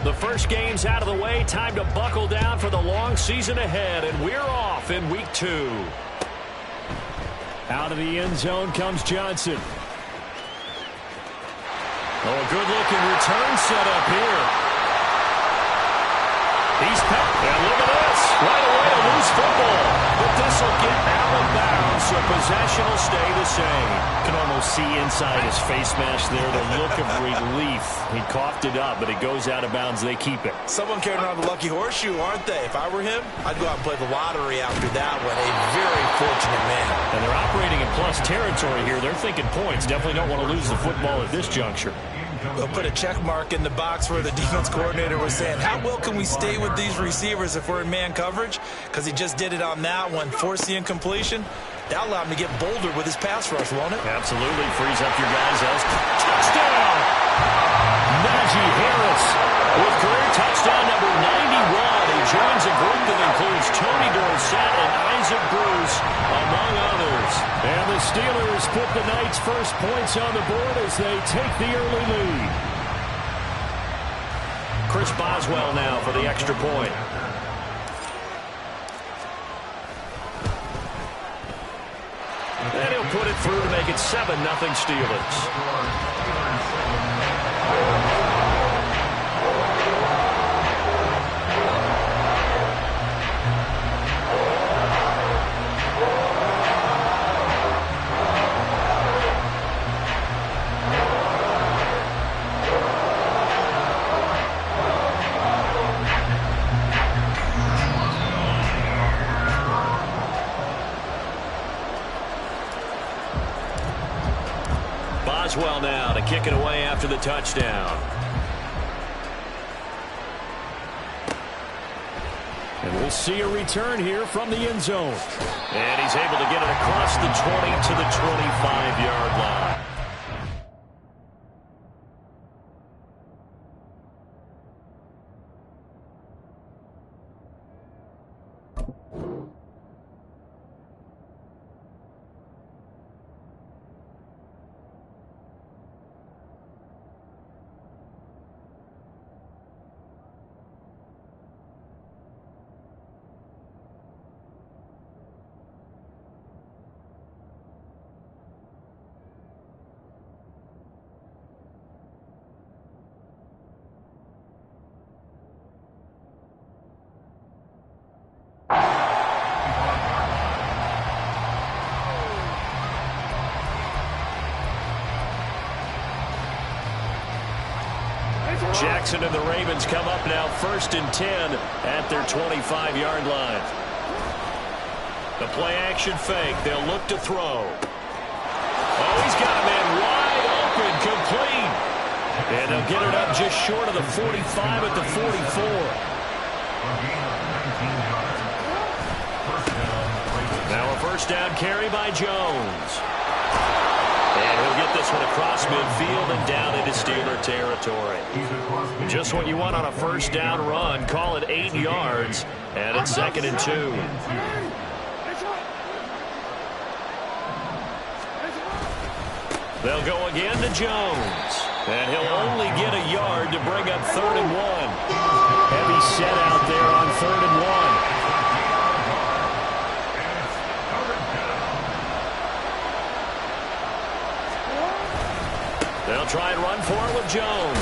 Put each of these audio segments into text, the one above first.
The first game's out of the way. Time to buckle down for the long season ahead, and we're off in week 2. Out of the end zone comes Johnson. Oh, a good-looking return set up here. He's pepped. And look at this. Right away, a loose football. But this will get out of bounds, so possession will stay the same. You can almost see inside his face mask there the look of relief. He coughed it up, but it goes out of bounds. They keep it. Someone carrying around the lucky horseshoe, aren't they? If I were him, I'd go out and play the lottery after that one. A very fortunate man. And they're operating in plus territory here. They're thinking points. Definitely don't want to lose the football at this juncture. We'll put a check mark in the box where the defense coordinator was saying, how well can we stay with these receivers if we're in man coverage? Because he just did it on that one, force the incompletion. That'll allow him to get bolder with his pass rush, won't it? Absolutely. Frees up your guys. Touchdown! Najee Harris with career touchdown number 91. He joins a group that includes Tony Dorsett and Isaac Bruce, among others. And the Steelers put the Knights' first points on the board as they take the early lead. Chris Boswell now for the extra point. And he'll put it through to make it 7-0 Steelers. Boswell now to kick it away after the touchdown. And we'll see a return here from the end zone. And he's able to get it across the 20 to the 25-yard line. Jackson and the Ravens come up now 1st and 10 at their 25-yard line. The play-action fake. They'll look to throw. Oh, he's got a man wide open, complete. And they'll get it up just short of the 45 at the 44. Now a first down carry by Jones. And he'll get this one across midfield and down into Steeler territory. Just what you want on a first down run. Call it 8 yards. And it's 2nd and 2. They'll go again to Jones. And he'll only get a yard to bring up 3rd and 1. Heavy set out there on 3rd and 1. They'll try and run for it with Jones.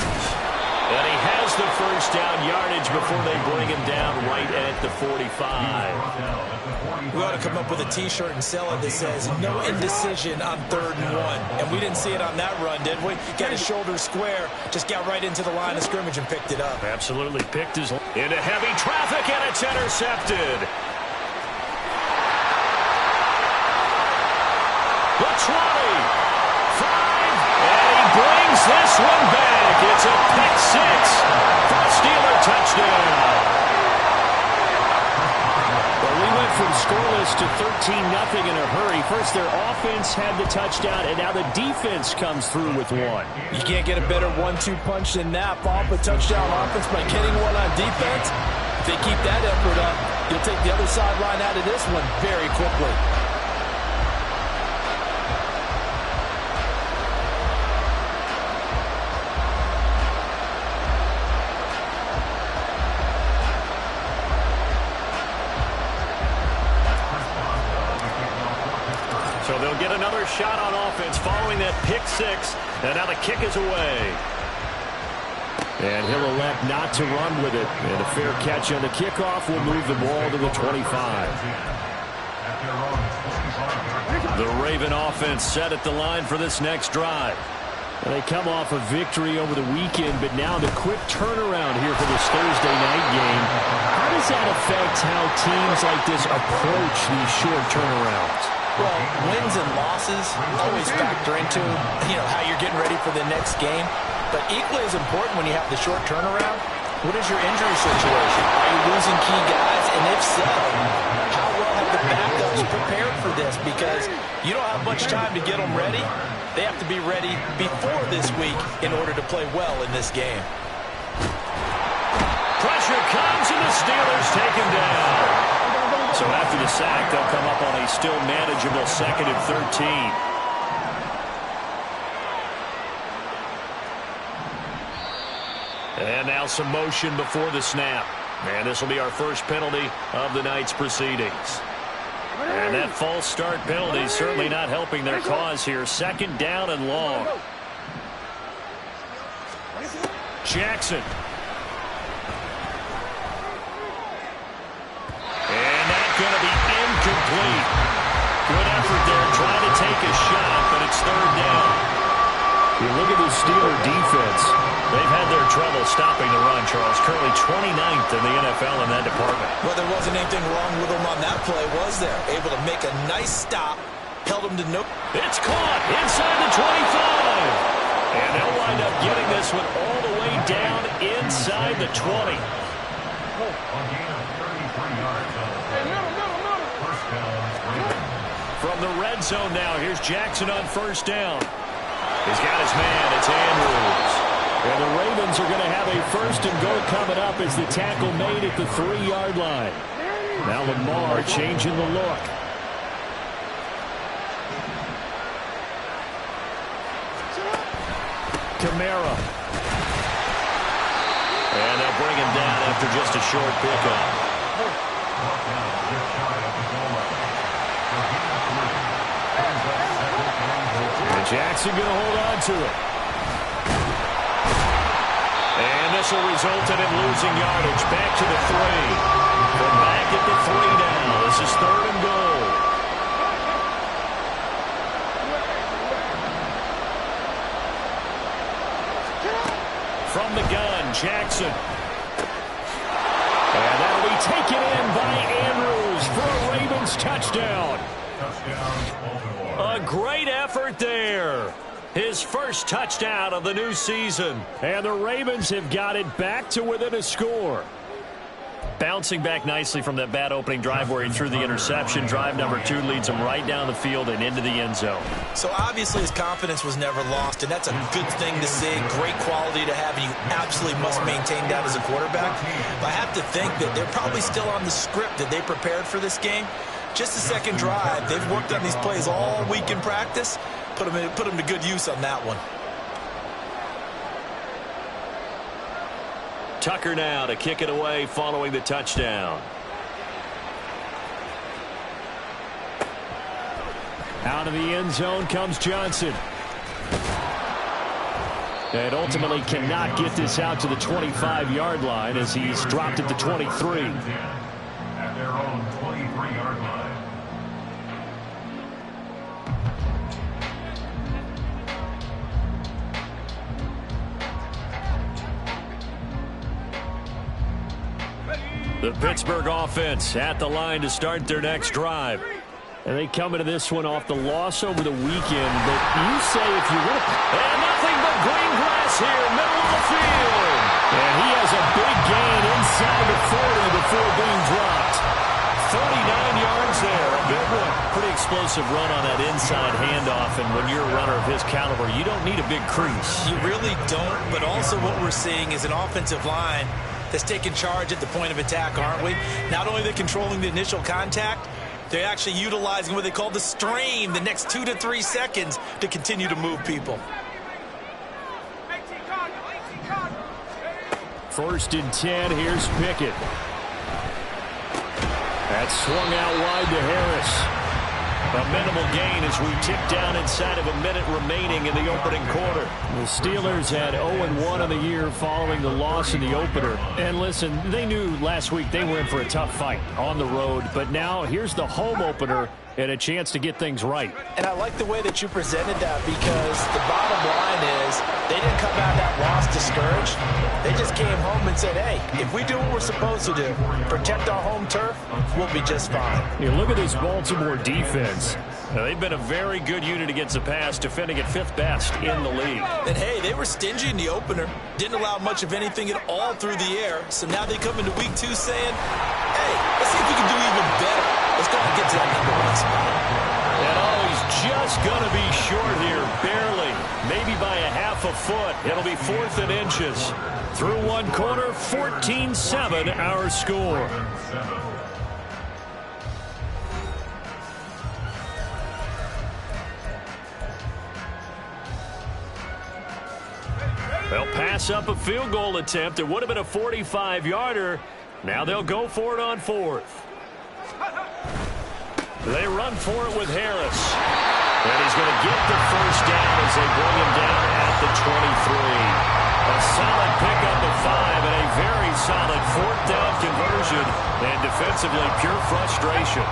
And he has the first down yardage before they bring him down right at the 45. We ought to come up with a T-shirt and sell it that says, no indecision on 3rd and 1. And we didn't see it on that run, did we? Got his shoulders square, just got right into the line of scrimmage and picked it up. Absolutely picked his... Into heavy traffic, and it's intercepted. The 20. Brings this one back. It's a pick 6 for a Steeler touchdown. Well, we went from scoreless to 13-0 in a hurry. First, their offense had the touchdown, and now the defense comes through with one. You can't get a better 1-2 punch than that. Off a touchdown offense by getting one on defense. they keep that effort up, you'll take the other sideline out of this one very quickly. So they'll get another shot on offense following that pick six. And now the kick is away. And he'll elect not to run with it. And a fair catch on the kickoff will move the ball to the 25. The Raven offense set at the line for this next drive. And they come off a victory over the weekend, but now the quick turnaround here for this Thursday night game. How does that affect how teams like this approach these short turnarounds? Well, wins and losses always factor into, how you're getting ready for the next game. But equally as important when you have the short turnaround, what is your injury situation? Are you losing key guys? And if so, how well have the backups prepared for this? Because you don't have much time to get them ready. They have to be ready before this week in order to play well in this game. Pressure comes and the Steelers take him down. So after the sack, they'll come up on a still manageable 2nd and 13. And now some motion before the snap. And this will be our first penalty of the night's proceedings. And that false start penalty is certainly not helping their cause here. 2nd down and long. Jackson. And that's going to be incomplete. Good effort there trying to take a shot, but it's 3rd down. You look at the Steeler defense. They've had their trouble stopping the run, Charles. Currently 29th in the NFL in that department. Well, there wasn't anything wrong with them on that play, was there? Able to make a nice stop, held them to no. It's caught inside the 25. And they'll wind up getting this one all the way down inside the 20. From the red zone now, here's Jackson on 1st down. He's got his man. It's Andrews. And the Ravens are going to have a 1st and goal coming up as the tackle made at the 3-yard line. Now Lamar changing the look. Kamara. And they'll bring him down after just a short pickup. And Jackson going to hold on to it. And this will result in him losing yardage back to the 3. From back at the 3 now. This is 3rd and goal. From the gun, Jackson. And that'll be taken in by Andrews for a Ravens touchdown. A great effort there. His first touchdown of the new season. And the Ravens have got it back to within a score. Bouncing back nicely from that bad opening drive where he threw the interception. Drive number 2 leads him right down the field and into the end zone. So obviously his confidence was never lost, and that's a good thing to see. Great quality to have, and you absolutely must maintain that as a quarterback. But I have to think that they're probably still on the script that they prepared for this game. Just the 2nd drive. They've worked on these plays all week in practice. Put them to good use on that one. Tucker now to kick it away following the touchdown. Out of the end zone comes Johnson. And ultimately cannot get this out to the 25-yard line as he's dropped at the 23. At their own 23-yard line. The Pittsburgh offense at the line to start their next drive. And they come into this one off the loss over the weekend. But you say if you would have... And nothing but green grass here, middle of the field. And he has a big gain inside the 40 before being dropped. 39 yards there. A good one. Pretty explosive run on that inside handoff. And when you're a runner of his caliber, you don't need a big crease. You really don't, but also what we're seeing is an offensive line that's taking charge at the point of attack, aren't we? Not only are they controlling the initial contact, they're actually utilizing what they call the stream, the next 2 to 3 seconds, to continue to move people. 1st and 10, here's Pickett. That's swung out wide to Harris. A minimal gain as we tick down inside of a minute remaining in the opening quarter. The Steelers had 0-1 on the year following the loss in the opener. And listen, they knew last week they were in for a tough fight on the road. But now here's the home opener and a chance to get things right. And I like the way that you presented that, because the bottom line is they didn't come out of that loss discouraged. They just came home and said, hey, if we do what we're supposed to do, protect our home turf, we'll be just fine. You look at this Baltimore defense. Now, they've been a very good unit against the pass, defending at 5th best in the league. And, hey, they were stingy in the opener, didn't allow much of anything at all through the air. So now they come into week 2 saying, hey, let's see if we can do even better. Let's go and get to that #1 spot. And he's just going to be short here, barely, maybe by a half a foot. It'll be 4th and inches. Through 1 quarter, 14-7 our score. They'll pass up a field goal attempt. It would have been a 45-yarder. Now they'll go for it on 4th. They run for it with Harris. And he's going to get the 1st down as they bring him down at the 23. A solid pickup of 5 and a very solid 4th down conversion. And defensively, pure frustration.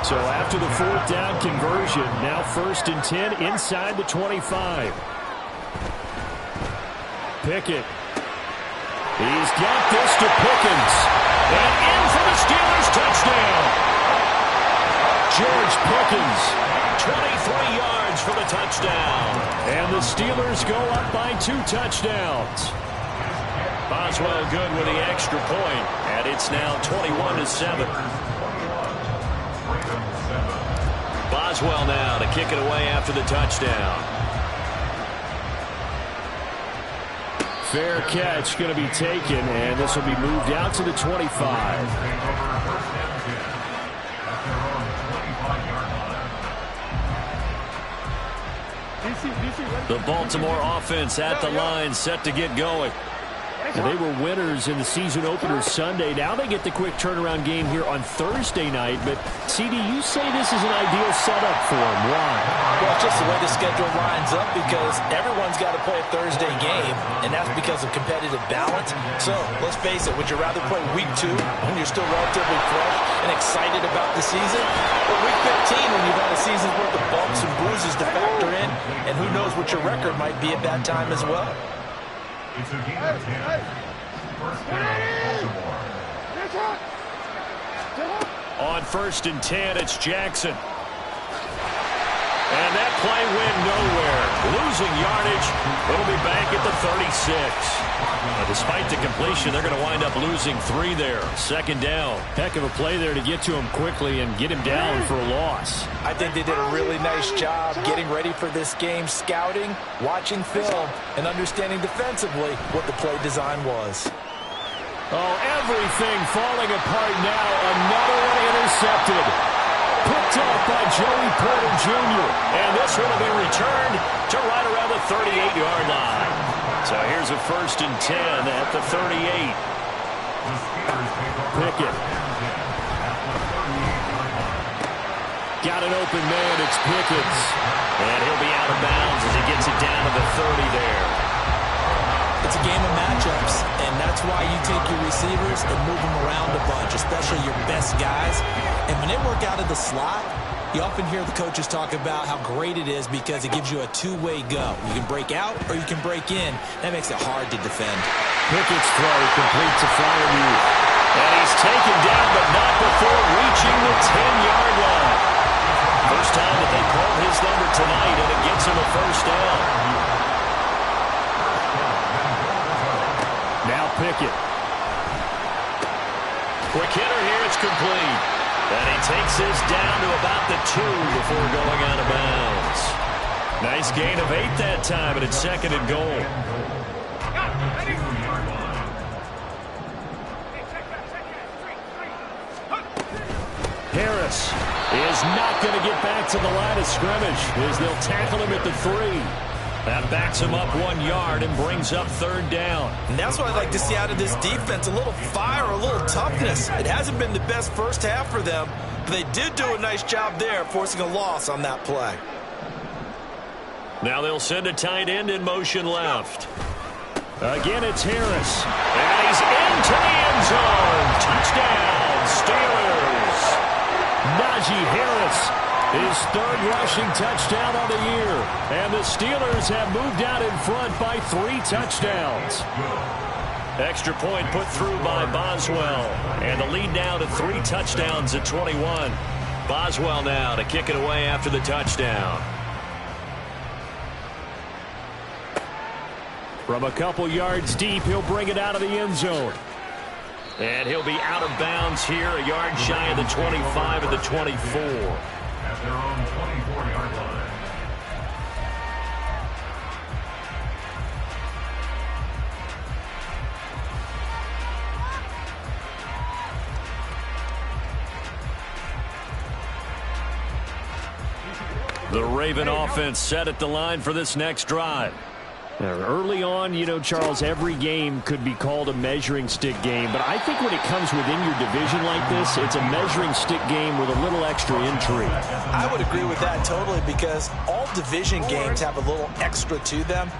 So after the 4th down conversion, now 1st and 10 inside the 25. Pickett. He's got this to Pickens. And in for the Steelers touchdown. George Pickens. 23 yards for the touchdown. And the Steelers go up by 2 touchdowns. Boswell good with the extra point. And it's now 21-7. Boswell now to kick it away after the touchdown. Fair catch going to be taken, and this will be moved out to the 25. The Baltimore offense at the line, set to get going. And they were winners in the season opener Sunday. Now they get the quick turnaround game here on Thursday night. But, CD, you say this is an ideal setup for them. Why? Well, it's just the way the schedule lines up, because everyone's got to play a Thursday game, and that's because of competitive balance. So, let's face it, would you rather play week 2 when you're still relatively fresh and excited about the season, or week 15 when you've had a season's worth of bumps and bruises to factor in, and who knows what your record might be at that time as well? It's a game of 10. 1st down, Baltimore. On 1st and 10, it's Jackson. And that play went nowhere. Losing yardage. It'll be back at the 36. Now, despite the completion, they're going to wind up losing 3 there. 2nd down. Heck of a play there to get to him quickly and get him down for a loss. I think they did a really nice job getting ready for this game, scouting, watching film, and understanding defensively what the play design was. Oh, everything falling apart now. Another one intercepted. Picked up by Joey Porter Jr. And this one will be returned to right around the 38-yard line. So here's a 1st and 10 at the 38. Pickett. Got an open man. It's Pickens. And he'll be out of bounds as he gets it down to the 30 there. It's a game of matchups, and that's why you take your receivers and move them around a bunch, especially your best guys. And when they work out of the slot, you often hear the coaches talk about how great it is because it gives you a two-way go. You can break out or you can break in. That makes it hard to defend. Pickett's throw complete to Freiermuth. And he's taken down, but not before reaching the 10-yard line. First time that they called his number tonight, and it gets him a 1st down. Now Pickett. Quick hitter here, it's complete. And he takes this down to about the 2 before going out of bounds. Nice gain of 8 that time, and it's 2nd and goal. Harris is not going to get back to the line of scrimmage as they'll tackle him at the 3. That backs him up 1 yard and brings up 3rd down. And that's what I'd like to see out of this defense, a little fire, a little toughness. It hasn't been the best first half for them, but they did do a nice job there, forcing a loss on that play. Now they'll send a tight end in motion left. Again, it's Harris. And he's into the end zone. Touchdown, Steelers. Najee Harris, his 3rd rushing touchdown on the year. And the Steelers have moved out in front by 3 touchdowns. Extra point put through by Boswell. And the lead now to 3 touchdowns at 21. Boswell now to kick it away after the touchdown. From a couple yards deep, he'll bring it out of the end zone. And he'll be out of bounds here, a yard shy of the 25 of the 24. At their own 24-yard line. The Raven offense set at the line for this next drive. Early on, you know, Charles, every game could be called a measuring stick game. But I think when it comes within your division like this, it's a measuring stick game with a little extra intrigue. I would agree with that totally because all division games have a little extra to them.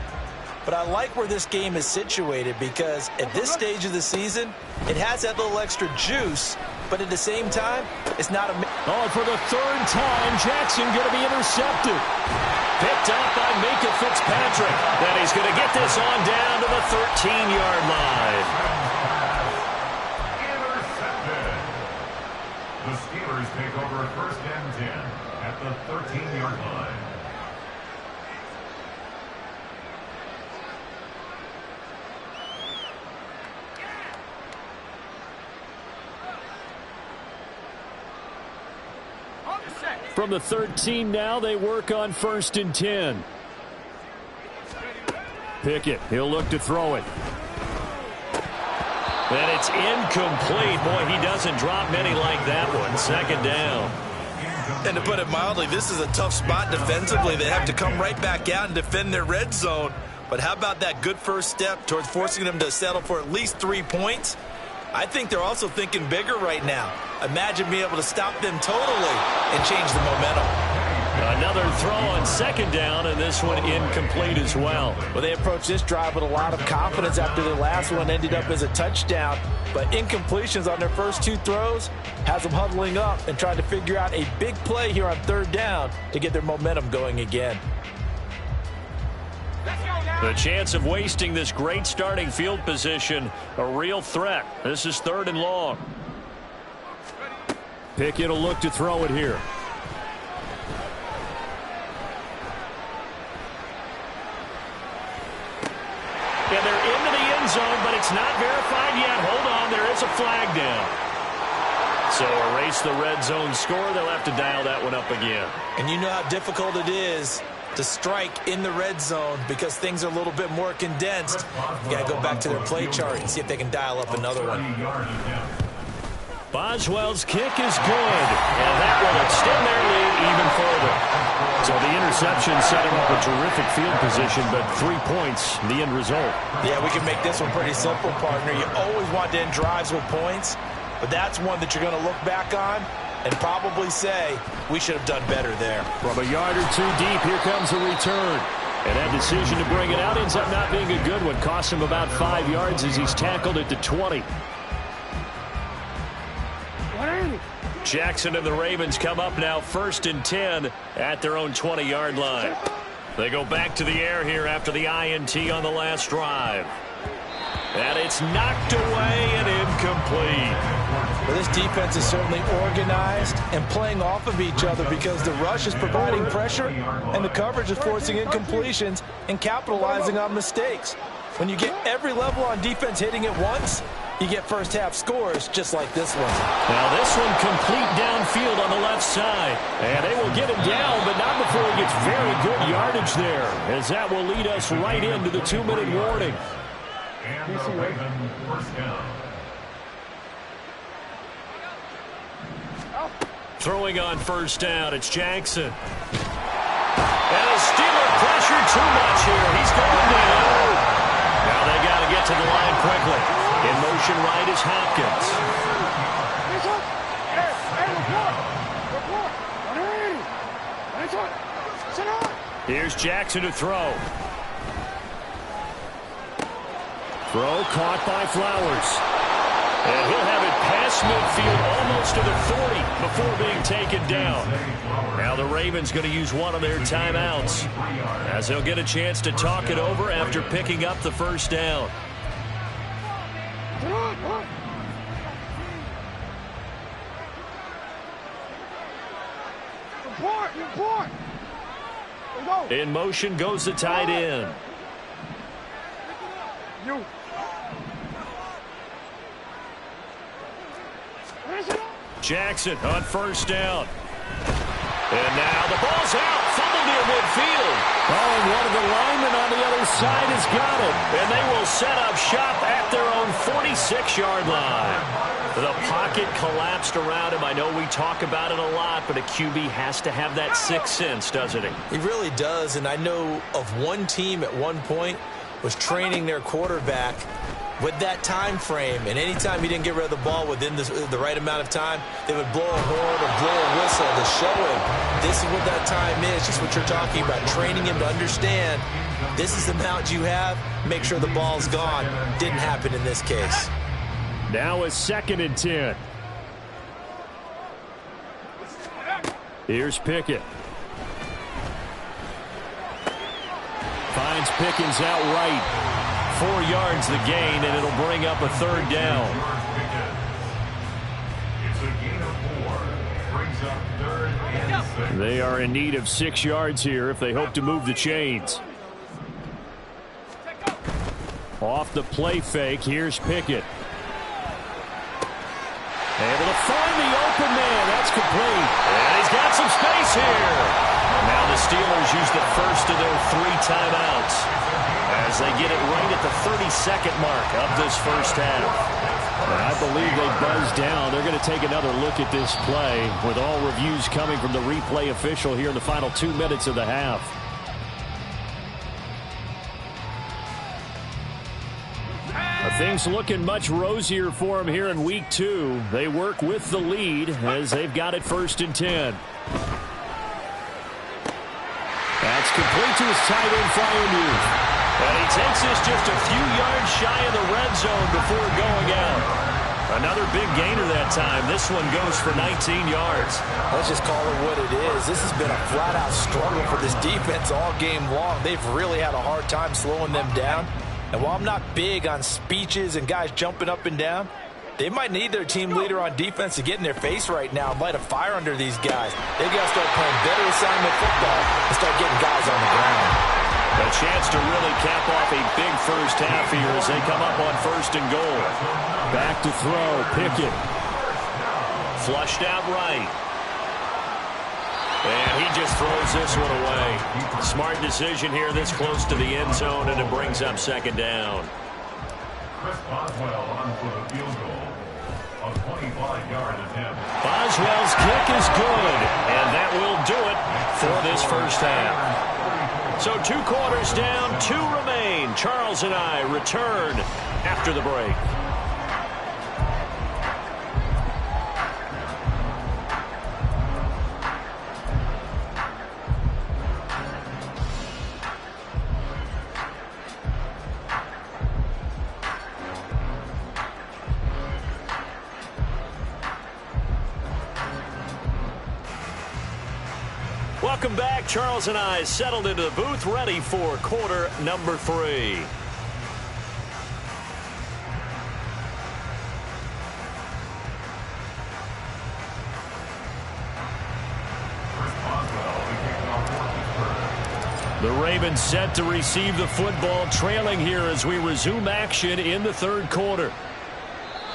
But I like where this game is situated because at this stage of the season, it has that little extra juice. But at the same time, it's not a... Oh, for the 3rd time, Jackson going to be intercepted. Picked up by Minkah Fitzpatrick. Then he's going to get this on down to the 13-yard line. Intercepted. The Steelers take over 1st and 10 at the 13-yard line. From the 13 now, they work on 1st and 10. Pickett, he'll look to throw it. And it's incomplete. Boy, he doesn't drop many like that one. 2nd down. And to put it mildly, this is a tough spot defensively. They have to come right back out and defend their red zone. But how about that good first step towards forcing them to settle for at least 3 points? I think they're also thinking bigger right now. Imagine being able to stop them totally and change the momentum. Another throw on 2nd down, and this one incomplete as well. Well, they approached this drive with a lot of confidence after the last one ended up as a touchdown. But incompletions on their first 2 throws has them huddling up and trying to figure out a big play here on 3rd down to get their momentum going again. The chance of wasting this great starting field position, a real threat. This is 3rd and long. Pickett will look to throw it here. And they're into the end zone, but it's not verified yet. Hold on, there is a flag down. So erase the red zone score. They'll have to dial that one up again. And you know how difficult it is to strike in the red zone because things are a little bit more condensed. You got to go back to their play chart and see if they can dial up another one. Boswell's kick is good, and that will extend their lead even further. So the interception set him up a terrific field position, but 3 points, the end result. Yeah, we can make this one pretty simple, partner. You always want to end drives with points, but that's one that you're going to look back on and probably say, we should have done better there. From a yard or 2 deep, here comes a return. And that decision to bring it out ends up not being a good one. Cost him about 5 yards as he's tackled at the 20. Jackson and the Ravens come up now 1st and 10 at their own 20-yard line. They go back to the air here after the INT on the last drive. And it's knocked away and incomplete. Well, this defense is certainly organized and playing off of each other because the rush is providing pressure and the coverage is forcing incompletions and capitalizing on mistakes. When you get every level on defense hitting at once, you get first half scores just like this one. Now this one complete downfield on the left side. And they will get him down, but not before he gets very good yardage there, as that will lead us right into the 2-minute warning. And the Raven 1st down. Throwing on first down, it's Jackson. And the Steeler pressure too much here. He's going down. Now they got to get to the line quickly. In motion right is Hopkins. Here's Jackson to throw. Throw caught by Flowers. And he'll have it past midfield almost to the 40 before being taken down. Now the Ravens going to use one of their timeouts as they'll get a chance to talk it over after picking up the first down. In motion goes the tight end. Jackson on first down. And now the ball's out. Fumbled near midfield. Oh, and one of the linemen on the other side has got it. And they will set up shop at their own 46-yard line. The pocket collapsed around him. I know we talk about it a lot, but a QB has to have that sixth sense, doesn't he? He really does, and I know of one team at one point was training their quarterback with that time frame, and anytime he didn't get rid of the ball within the right amount of time, they would blow a horn or blow a whistle to show him this is what that time is, just what you're talking about, training him to understand this is the amount you have, make sure the ball's gone. Didn't happen in this case. Now a 2nd and 10. Here's Pickett. Finds Pickens out right. 4 yards the gain, and it'll bring up a third down. It's a gain of 4. Brings up 3rd and 6. They are in need of 6 yards here if they hope to move the chains. Off the play fake, here's Pickett. Able to find the open man. That's complete. And he's got some space here. Now the Steelers use the first of their 3 timeouts as they get it right at the 32nd mark of this first half. And I believe they buzzed down. They're going to take another look at this play with all reviews coming from the replay official here in the final 2 minutes of the half. Things looking much rosier for them here in week 2. They work with the lead as they've got it 1st and 10. That's complete to his tight end, Freiermuth. And he takes this just a few yards shy of the red zone before going out. Another big gainer that time. This one goes for 19 yards. Let's just call it what it is. This has been a flat-out struggle for this defense all game long. They've really had a hard time slowing them down. And while I'm not big on speeches and guys jumping up and down, they might need their team leader on defense to get in their face right now and light a fire under these guys. They've got to start playing better assignment football and start getting guys on the ground. A chance to really cap off a big first half here as they come up on 1st and goal. Back to throw, Pickett. Flushed out right. And he just throws this one away. Smart decision here this close to the end zone, and it brings up 2nd down. Chris Boswell on for the field goal. A 25-yard attempt. Boswell's kick is good, and that will do it for this first half. So 2 quarters down, 2 remain. Charles and I return after the break. Welcome back. Charles and I settled into the booth, ready for quarter number 3. The Ravens set to receive the football, trailing here as we resume action in the 3rd quarter.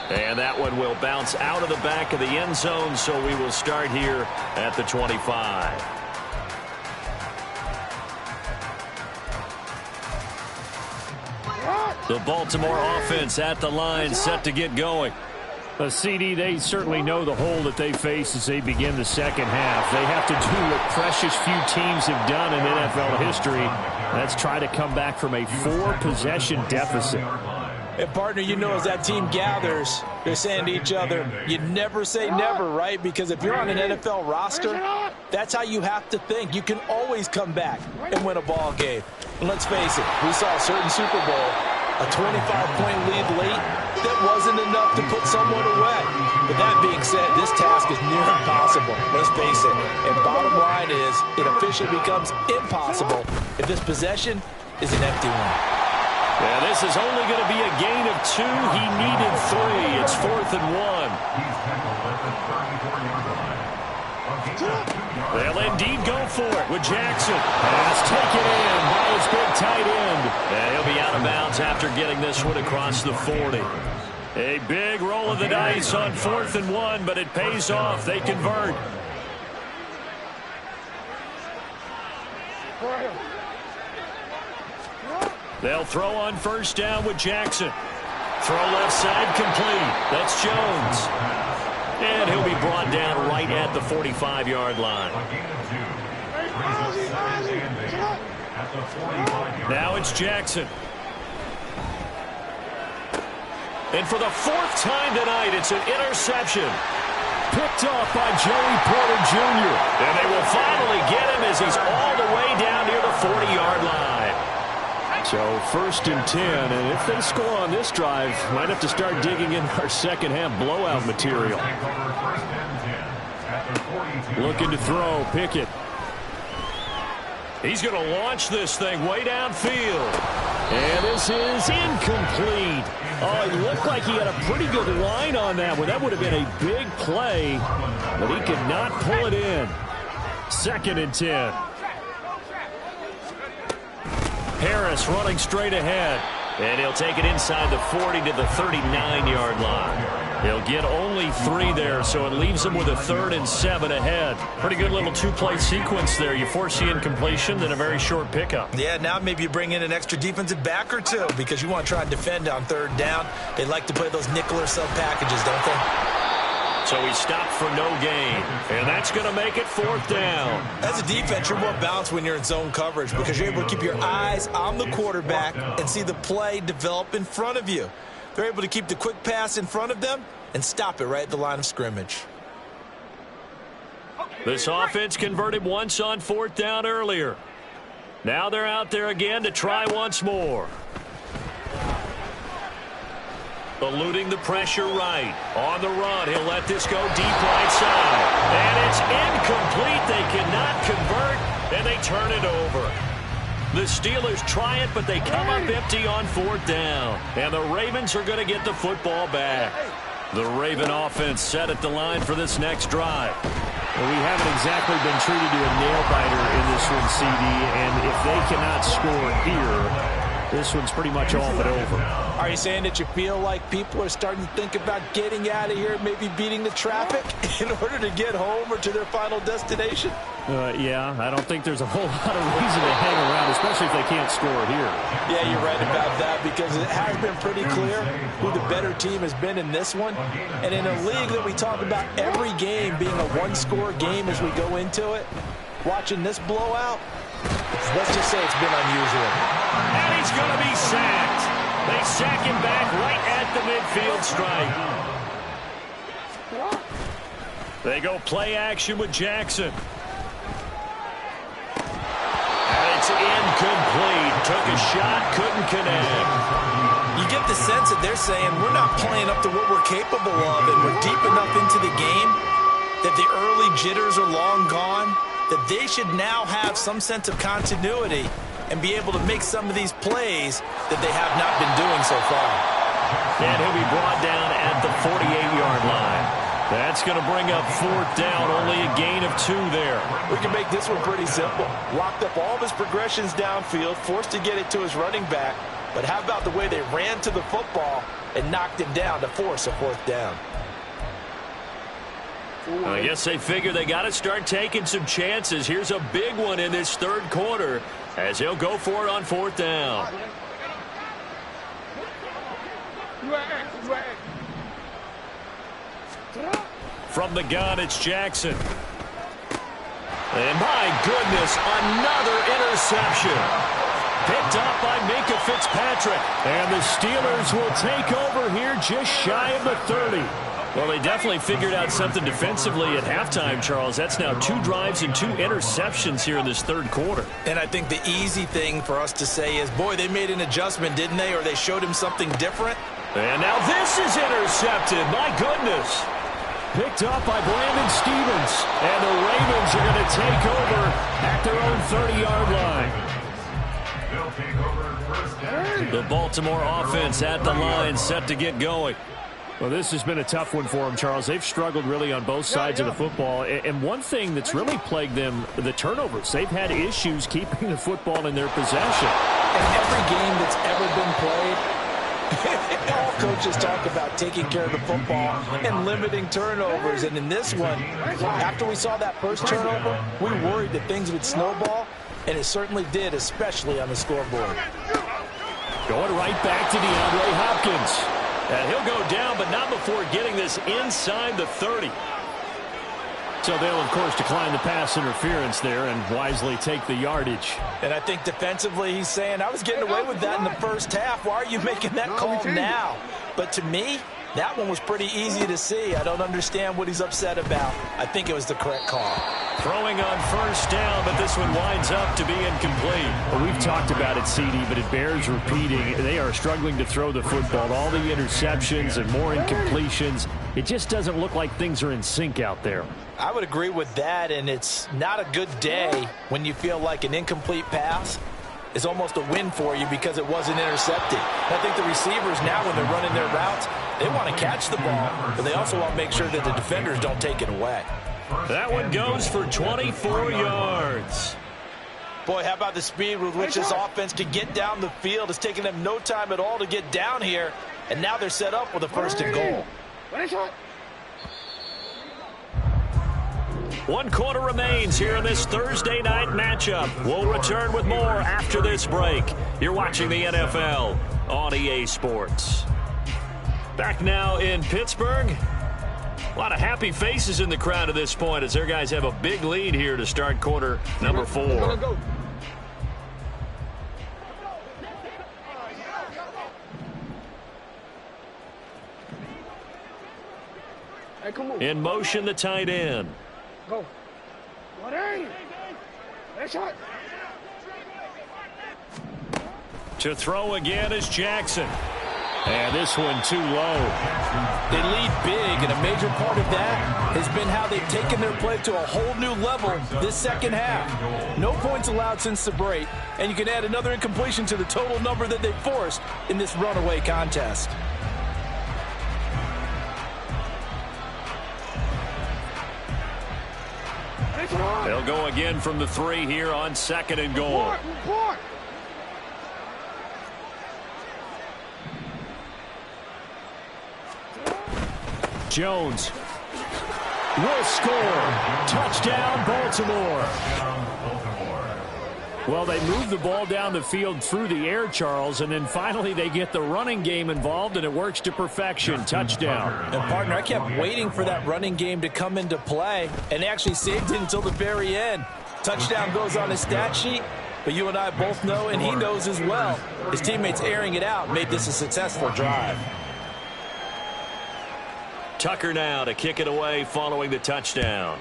And that one will bounce out of the back of the end zone, so we will start here at the 25. The Baltimore offense at the line, set to get going. CD, they certainly know the hole that they face as they begin the second half. They have to do what precious few teams have done in NFL history. That's try to come back from a 4-possession deficit. And, partner, you know, as that team gathers, they're saying to each other, you never say never, right? Because if you're on an NFL roster, that's how you have to think. You can always come back and win a ball game. And let's face it, we saw a certain Super Bowl, a 25-point lead late, that wasn't enough to put someone away. But that being said, this task is near impossible. Let's face it. And bottom line is, it officially becomes impossible if this possession is an empty one. Yeah, this is only going to be a gain of 2. He needed 3. It's 4th and 1. They'll indeed go for it with Jackson. Pass taken in by his big tight end. And he'll be out of bounds after getting this one across the 40. A big roll of the dice on 4th and 1, but it pays off. They convert. They'll throw on first down with Jackson. Throw left side complete. That's Jones. And he'll be brought down right at the 45-yard line. Now it's Jackson. And for the 4th time tonight, it's an interception. Picked off by Joey Porter Jr. And they will finally get him as he's all the way down near the 40-yard line. So 1st and 10, and if they score on this drive, might have to start digging in our second half blowout material. Looking to throw, Pickett. He's going to launch this thing way downfield. And this is incomplete. Oh, it looked like he had a pretty good line on that one. That would have been a big play, but he could not pull it in. 2nd and 10. Harris running straight ahead. And he'll take it inside the 40 to the 39-yard line. He'll get only 3 there, so it leaves him with a 3rd and 7 ahead. Pretty good little 2-play sequence there. You force the incompletion, then a very short pickup. Yeah, now maybe you bring in an extra defensive back or 2 because you want to try and defend on 3rd down. They like to play those nickel or sub packages, don't they? So he stopped for no gain, and that's going to make it 4th down. As a defense, you're more balanced when you're in zone coverage because you're able to keep your eyes on the quarterback and see the play develop in front of you. They're able to keep the quick pass in front of them and stop it right at the line of scrimmage. This offense converted once on 4th down earlier. Now they're out there again to try once more. Eluding the pressure right. On the run, he'll let this go deep right side. And it's incomplete. They cannot convert, and they turn it over. The Steelers try it, but they come up empty on 4th down. And the Ravens are going to get the football back. The Raven offense set at the line for this next drive. Well, we haven't exactly been treated to a nail-biter in this one, CD, and if they cannot score here, this one's pretty much all but over. Are you saying that you feel like people are starting to think about getting out of here, maybe beating the traffic in order to get home or to their final destination? Yeah, I don't think there's a whole lot of reason to hang around, especially if they can't score here. Yeah, you're right about that because it has been pretty clear who the better team has been in this one. And in a league that we talk about every game being a one-score game as we go into it, watching this blowout, let's just say it's been unusual. And he's going to be sacked. They sack him back right at the midfield stripe. They go play action with Jackson. And it's incomplete. Took a shot, couldn't connect. You get the sense that they're saying we're not playing up to what we're capable of, and we're deep enough into the game that the early jitters are long gone, that they should now have some sense of continuity and be able to make some of these plays that they have not been doing so far. And he'll be brought down at the 48-yard line. That's going to bring up 4th down, only a gain of 2 there. We can make this one pretty simple. Locked up all of his progressions downfield, forced to get it to his running back. But how about the way they ran to the football and knocked him down to force a 4th down? I guess they figure they got to start taking some chances. Here's a big one in this 3rd quarter as he'll go for it on 4th down. From the gun, it's Jackson. And my goodness, another interception. Picked up by Minkah Fitzpatrick. And the Steelers will take over here just shy of the 30. Well, they definitely figured out something defensively at halftime, Charles. That's now 2 drives and 2 interceptions here in this third quarter. And I think the easy thing for us to say is, boy, they made an adjustment, didn't they? Or they showed him something different. And now this is intercepted. My goodness. Picked up by Brandon Stephens. And the Ravens are going to take over at their own 30-yard line. They'll take over first down. The Baltimore offense at the line, set to get going. Well, this has been a tough one for them, Charles. They've struggled really on both sides of the football. And one thing that's really plagued them, the turnovers. They've had issues keeping the football in their possession. And every game that's ever been played, all coaches talk about taking care of the football and limiting turnovers. And in this one, after we saw that first turnover, we worried that things would snowball, and it certainly did, especially on the scoreboard. Going right back to DeAndre Hopkins. And he'll go down, but not before getting this inside the 30. So they'll, of course, decline the pass interference there and wisely take the yardage. And I think defensively he's saying, I was getting away with that in the first half. Why are you making that call now? But to me, that one was pretty easy to see. I don't understand what he's upset about. I think it was the correct call. Throwing on first down, but this one winds up to be incomplete. Well, we've talked about it, CD, but it bears repeating. They are struggling to throw the football. All the interceptions and more incompletions. It just doesn't look like things are in sync out there. I would agree with that, and it's not a good day when you feel like an incomplete pass is almost a win for you because it wasn't intercepted. I think the receivers now, when they're running their routes, they want to catch the ball, but they also want to make sure that the defenders don't take it away. That one goes for 24 yards. Boy, how about the speed with which this offense can get down the field? It's taking them no time at all to get down here, and now they're set up with a 1st and goal. 1 quarter remains here in this Thursday night matchup. We'll return with more after this break. You're watching the NFL on EA Sports. Back now in Pittsburgh. A lot of happy faces in the crowd at this point as their guys have a big lead here to start quarter number 4. In motion, the tight end. Go. To throw again is Jackson. And this one too low. They lead big, and a major part of that has been how they've taken their play to a whole new level this second half. No points allowed since the break, and you can add another incompletion to the total number that they forced in this runaway contest. They'll go again from the 3 here on 2nd and goal. Jones will score. Touchdown, Baltimore. Well, they move the ball down the field through the air, Charles, and then finally they get the running game involved, and it works to perfection. Touchdown. And, partner, I kept waiting for that running game to come into play, and they actually saved it until the very end. Touchdown goes on his stat sheet, but you and I both know, and he knows as well, his teammates airing it out made this a successful drive. Tucker now to kick it away following the touchdown.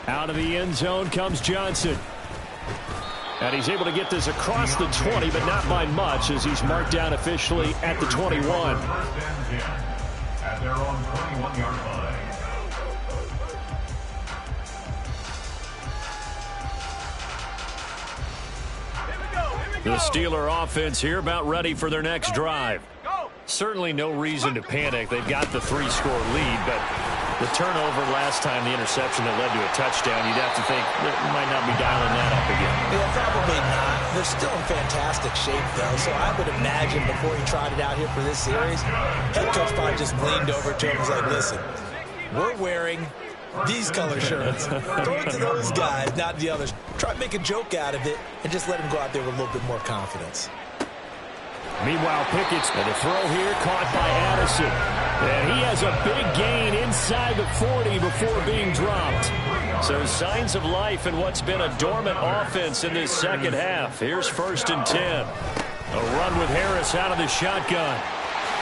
Out of the end zone comes Johnson. And he's able to get this across the 20, but not by much, as he's marked down officially at the 21. At their own 21-yard line. The Steeler offense here about ready for their next drive. Certainly no reason to panic. They've got the 3-score lead, but the turnover last time, the interception that led to a touchdown, you'd have to think they might not be dialing that up again. Yeah, probably not. They're still in fantastic shape, though, so I would imagine before he tried it out here for this series, head coach probably just leaned over to him and was like, listen, we're wearing these color shirts. Throw it to those guys, not the others. Try to make a joke out of it and just let him go out there with a little bit more confidence. Meanwhile, Pickett's and the throw here caught by Addison. And he has a big gain inside the 40 before being dropped. So signs of life in what's been a dormant offense in this second half. Here's 1st and 10. A run with Harris out of the shotgun.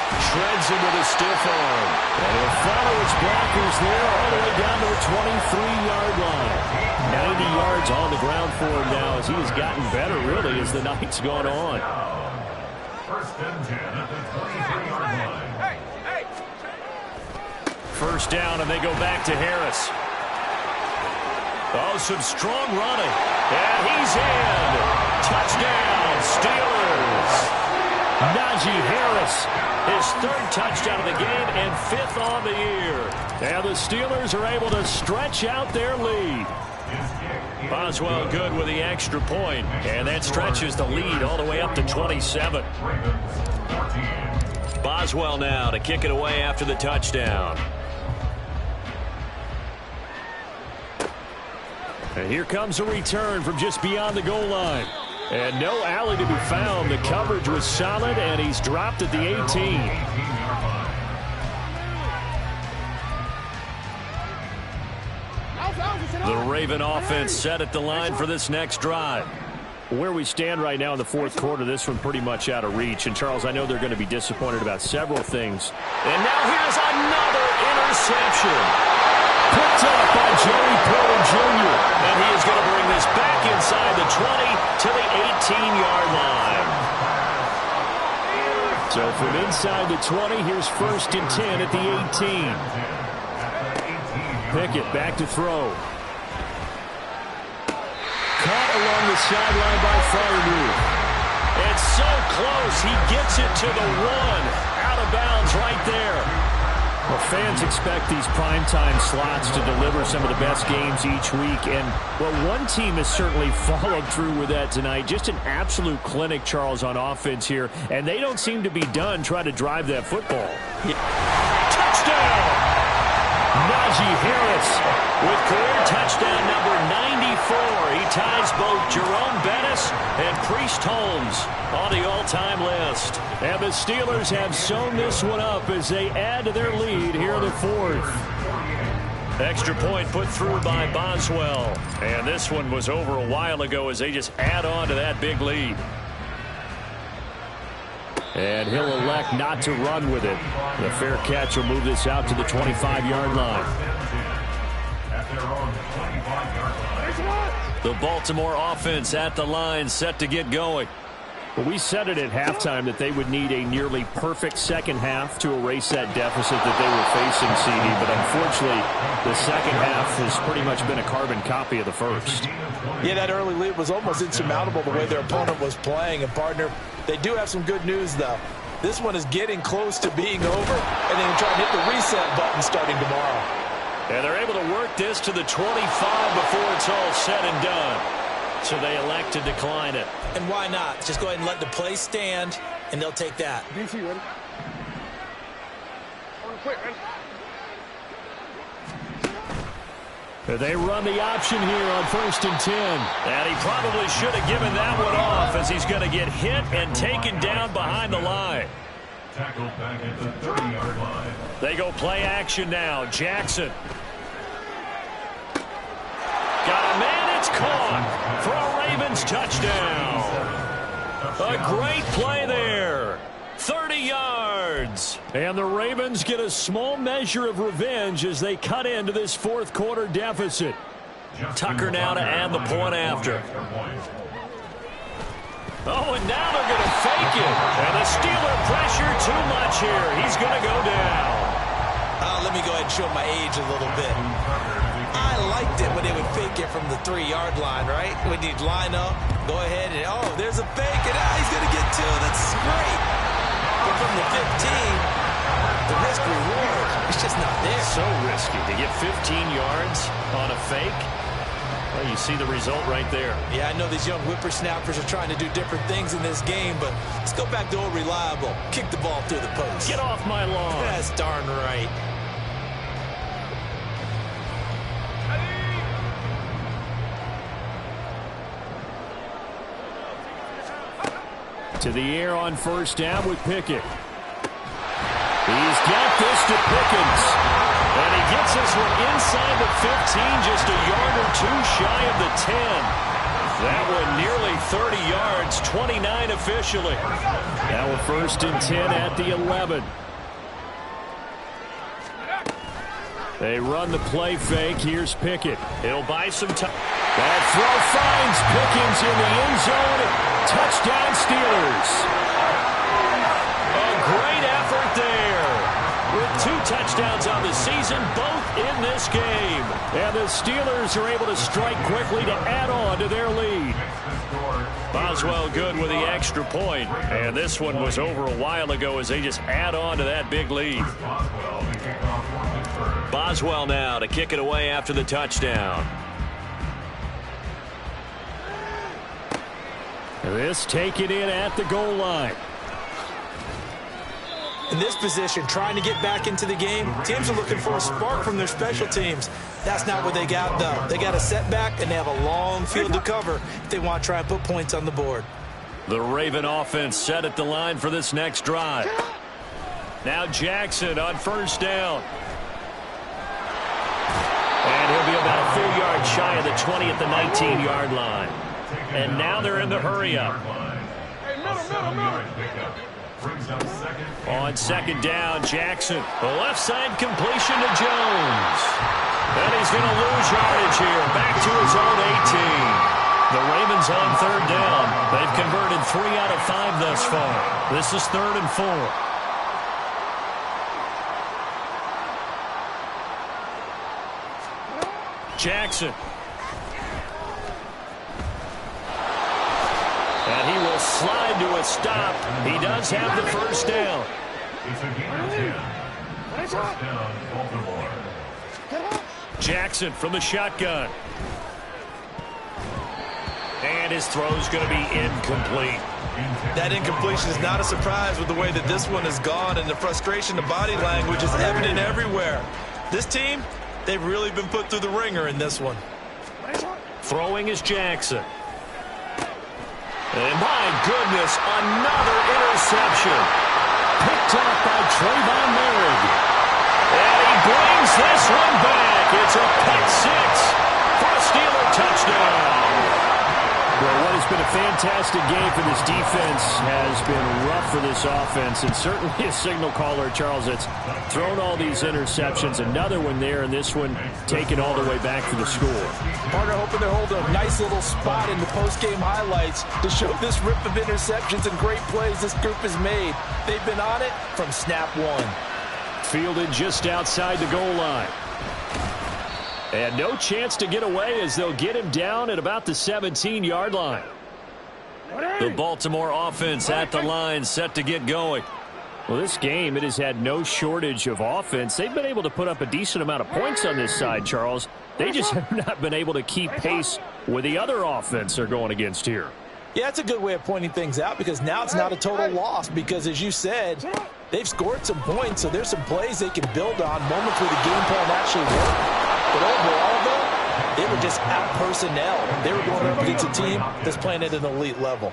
Shreds him with a stiff arm. And he'll follow his blockers there all the way down to the 23-yard line. 90 yards on the ground for him now as he has gotten better, really, as the night's gone on. 1st and 10 at the 23-yard line. 1st down, and they go back to Harris. Oh, some strong running. And he's in. Touchdown, Steelers. Najee Harris, his 3rd touchdown of the game and 5th on the year. And the Steelers are able to stretch out their lead. Boswell good with the extra point, and that stretches the lead all the way up to 27. Boswell now to kick it away after the touchdown. And here comes a return from just beyond the goal line. And no alley to be found. The coverage was solid, and he's dropped at the 18. The Raven offense set at the line for this next drive. Where we stand right now in the 4th quarter, this one pretty much out of reach. And, Charles, I know they're going to be disappointed about several things. And now here's another interception. Picked up by Joey Porter Jr. And he is going to bring this back inside the 20 to the 18-yard line. So from inside the 20, here's 1st and 10 at the 18. Pickett back to throw. Caught along the sideline by Freiermuth. It's so close. He gets it to the 1. Out of bounds right there. Well, fans expect these primetime slots to deliver some of the best games each week. And, well, one team has certainly followed through with that tonight. Just an absolute clinic, Charles, on offense here. And they don't seem to be done trying to drive that football. Touchdown! Najee Harris with career touchdown number 94. He ties both Jerome Bettis and Priest Holmes on the all-time list. And the Steelers have sewn this one up as they add to their lead here in the 4th. Extra point put through by Boswell. And this one was over a while ago as they just add on to that big lead. And he'll elect not to run with it. The fair catch will move this out to the 25-yard line. The Baltimore offense at the line set to get going. Well, we said it at halftime that they would need a nearly perfect second half to erase that deficit that they were facing, CD. But unfortunately, the second half has pretty much been a carbon copy of the first. Yeah, that early lead was almost insurmountable the way their opponent was playing. And, partner, they do have some good news, though. This one is getting close to being over, and they can try and hit the reset button starting tomorrow. And they're able to work this to the 25 before it's all said and done. So they elect to decline it. And why not? Just go ahead and let the play stand, and they'll take that. DC, ready? On quick, ready? They run the option here on 1st and 10. And he probably should have given that one off as he's going to get hit and taken down behind the line. Tackled back at the 30-yard line. They go play action now. Jackson. Got a man, it's caught for a Ravens touchdown. A great play there. 30 yards. And the Ravens get a small measure of revenge as they cut into this 4th quarter deficit. Tucker now to add the point after. Oh, and now they're going to fake it. And the Steeler pressure too much here. He's going to go down. Let me go ahead and show my age a little bit. I liked it when they would fake it from the 3-yard line, right? When you'd line up, go ahead, and oh, there's a fake, and he's going to get 2. That's great. But from the 15, the risk reward, it's just not there. So risky to get 15 yards on a fake. Well, you see the result right there. Yeah, I know these young whippersnappers are trying to do different things in this game, but let's go back to old reliable. Kick the ball through the post. Get off my lawn. That's darn right. To the air on first down with Pickett. He's got this to Pickens. And he gets this one inside the 15, just a yard or two shy of the 10. That one nearly 30 yards, 29 officially. Now a 1st and 10 at the 11. They run the play fake. Here's Pickett. He'll buy some time. That throw finds Pickens in the end zone. Touchdown Steelers. A great effort there. With 2 touchdowns on the season, both in this game. And the Steelers are able to strike quickly to add on to their lead. Boswell good with the extra point. And this one was over a while ago as they just add on to that big lead. Boswell now to kick it away after the touchdown. This taken in at the goal line. In this position, trying to get back into the game, teams are looking for a spark from their special teams. That's not what they got, though. They got a setback, and they have a long field to cover if they want to try and put points on the board. The Raven offense set at the line for this next drive. Now Jackson on first down. And he'll be about a full yard shy of the 20 at the 19-yard line. And now they're in the hurry-up. On second down, Jackson. The left side completion to Jones. And he's going to lose yardage here. Back to his own 18. The Ravens on third down. They've converted 3 out of 5 thus far. This is 3rd and 4. Jackson. And he will slide to a stop. He does have the first down. It's a gain of 10. First down, Baltimore. Jackson from the shotgun. And his throw's going to be incomplete. That incompletion is not a surprise with the way that this one has gone, and the frustration, the body language is evident everywhere. This team, they've really been put through the ringer in this one. Throwing is Jackson. And my goodness, another interception. Picked up by Trayvon Merrick. And he brings this one back. It's a pick 6 for a Steeler touchdown. Well, what has been a fantastic game for this defense has been rough for this offense, and certainly a signal caller, Charles, that's thrown all these interceptions. Another one there, and this one taken all the way back for the score. Partner hoping to hold a nice little spot in the post-game highlights to show this rip of interceptions and great plays this group has made. They've been on it from snap 1. Fielded just outside the goal line. And no chance to get away as they'll get him down at about the 17-yard line. The Baltimore offense at the line, set to get going. Well, this game, it has had no shortage of offense. They've been able to put up a decent amount of points on this side, Charles. They just have not been able to keep pace with the other offense they're going against here. Yeah, it's a good way of pointing things out because now it's not a total loss because, as you said, they've scored some points, so there's some plays they can build on, moments where the game plan actually worked. But overall, though, they were just out personnel. They were going up against a team that's playing at an elite level.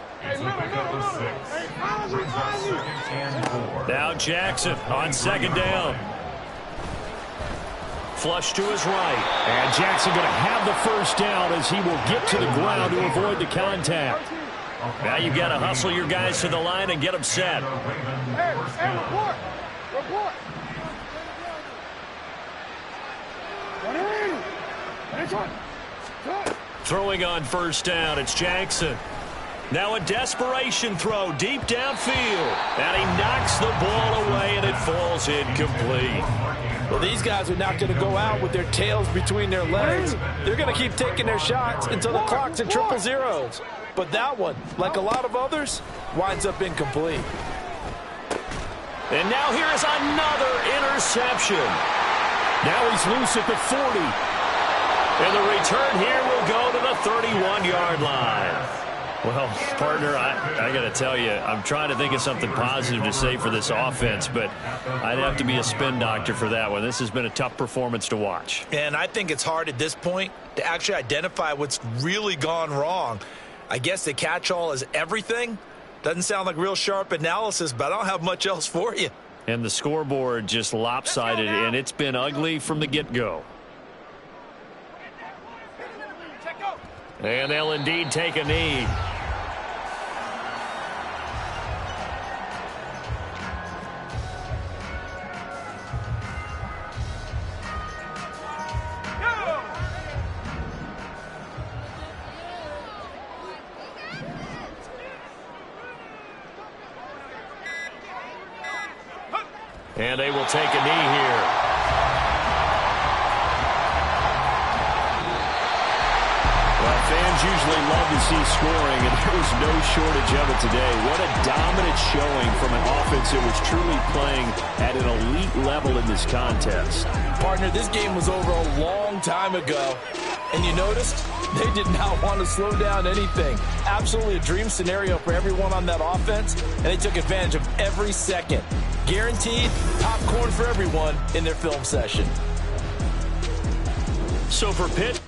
Now Jackson on second down. Flush to his right. And Jackson going to have the first down as he will get to the ground to avoid the contact. Now you've got to hustle your guys to the line and get them set. Report. Throwing on first down, it's Jackson. Now a desperation throw deep downfield. And he knocks the ball away and it falls incomplete. Well, these guys are not going to go out with their tails between their legs. They're going to keep taking their shots until the clock's at 000. But that one, like a lot of others, winds up incomplete. And now here is another interception. Now he's loose at the 40. And the return here will go to the 31-yard line. Well, partner, I got to tell you, I'm trying to think of something positive to say for this offense, but I'd have to be a spin doctor for that one. This has been a tough performance to watch. And I think it's hard at this point to actually identify what's really gone wrong. I guess the catch-all is everything, Doesn't sound like real sharp analysis, but I don't have much else for you. And the scoreboard just lopsided, and it's been ugly from the get-go. And they'll indeed take a knee. And they will take a knee here. Well, fans usually love to see scoring, and there was no shortage of it today. What a dominant showing from an offense that was truly playing at an elite level in this contest. Partner, this game was over a long time ago, and you noticed they did not want to slow down anything. Absolutely a dream scenario for everyone on that offense, and they took advantage of every second. Guaranteed popcorn for everyone in their film session. So for Pitt,